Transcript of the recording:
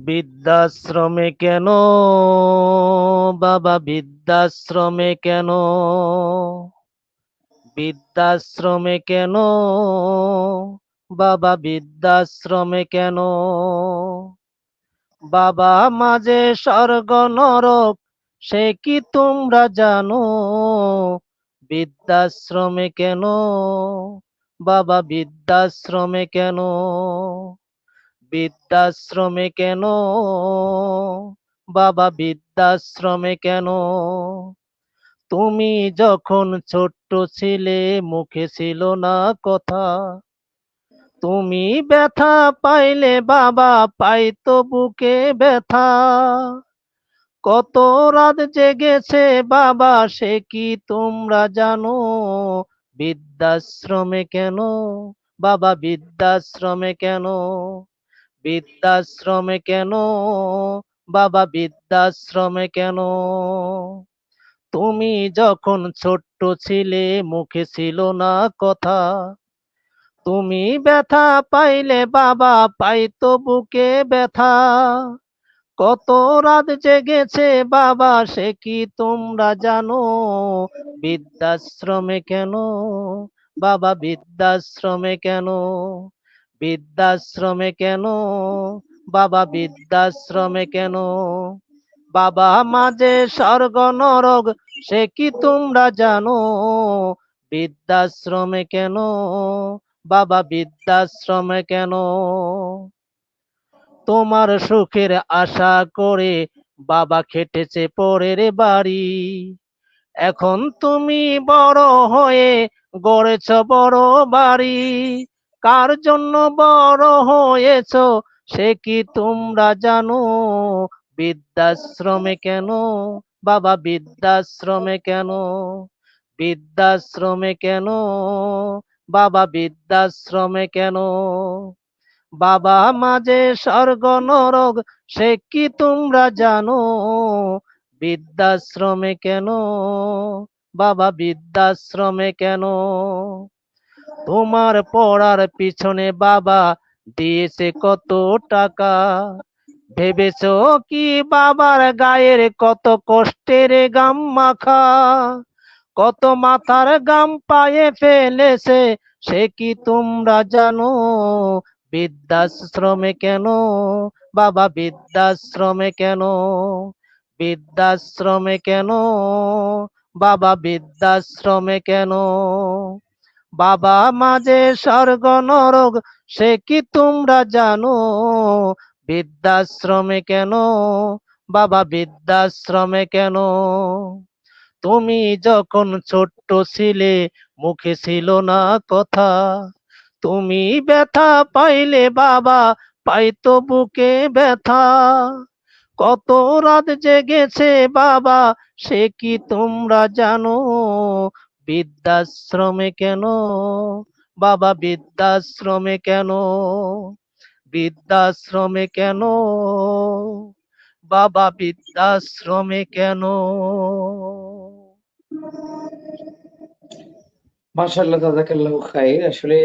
বৃদ্ধাশ্রমে কেন বাবা বৃদ্ধাশ্রমে কেন বৃদ্ধাশ্রমে কেন বাবা বৃদ্ধাশ্রমে কেন বাবা মাঝে স্বর্গ নরক সে কি তোমরা জানো বৃদ্ধাশ্রমে কেন বাবা বৃদ্ধাশ্রমে কেন বৃদ্ধাশ্রমে কেন বাবা বৃদ্ধাশ্রমে কেন তুমি যখন ছোট্ট ছিলে মুখে ছিল না কথা তুমি ব্যথা পাইলে বাবা পাইতো বুকে ব্যথা কত রাত জেগেছে বাবা সে কি তোমরা জানো বৃদ্ধাশ্রমে কেন বাবা বৃদ্ধাশ্রমে কেন বৃদ্ধাশ্রমে কেন বাবা বৃদ্ধাশ্রমে কেন তুমি যখন ছোট্ট ছিলে মুখে ছিল না কথা তুমি ব্যথা পাইলে বাবা পাইতো বুকে ব্যথা কত রাত জেগেছে বাবা সে কি তোমরা জানো বৃদ্ধাশ্রমে কেন বাবা বৃদ্ধাশ্রমে কেন বৃদ্ধাশ্রমে কেন বাবা বৃদ্ধাশ্রমে কেন বাবা মাঝে স্বর্গ নরক সে কি তোমরা জানো বৃদ্ধাশ্রমে কেন বাবা বৃদ্ধাশ্রমে কেন তোমার সুখের আশা করে বাবা খেটেছে পরের বাড়ি এখন তুমি বড় হয়ে গড়েছ বড় বাড়ি কার জন্য বড় হয়েছ সে কি তোমরা জানো বৃদ্ধাশ্রমে কেন বাবা বৃদ্ধাশ্রমে কেন বৃদ্ধাশ্রমে কেন বাবা বৃদ্ধাশ্রমে কেন বাবা মাঝে স্বর্গ নরক সে কি তোমরা জানো বৃদ্ধাশ্রমে কেন বাবা বৃদ্ধাশ্রমে কেন তোমার পড়ার পিছনে বাবা দিয়েছে কত টাকা ভেবেছো কি বাবার গায়ের কত কষ্টের গাম মাখা কত মাথার গাম পায়ে ফেলেছে সে কি তোমরা জানো বৃদ্ধাশ্রমে কেন বাবা বৃদ্ধাশ্রমে কেন বৃদ্ধাশ্রমে কেন বাবা বৃদ্ধাশ্রমে কেন বাবা মাঝে স্বর্গ নরক সে কি তোমরা জানো বৃদ্ধাশ্রমে কেন বাবা বৃদ্ধাশ্রমে কেন তুমি যখন ছোট্ট ছিলে মুখে ছিল না কথা তুমি ব্যথা পাইলে বাবা পাইতো বুকে ব্যথা কত রাত জেগেছে বাবা সে কি তোমরা জানো বৃদ্ধাশ্রমে কেন বাবা বৃদ্ধাশ্রমে কেন বৃদ্ধাশ্রমে কেন বাবা বৃদ্ধাশ্রমে কেন মাশাআল্লাহ, জাযাকাল্লাহু খাইর। আসলে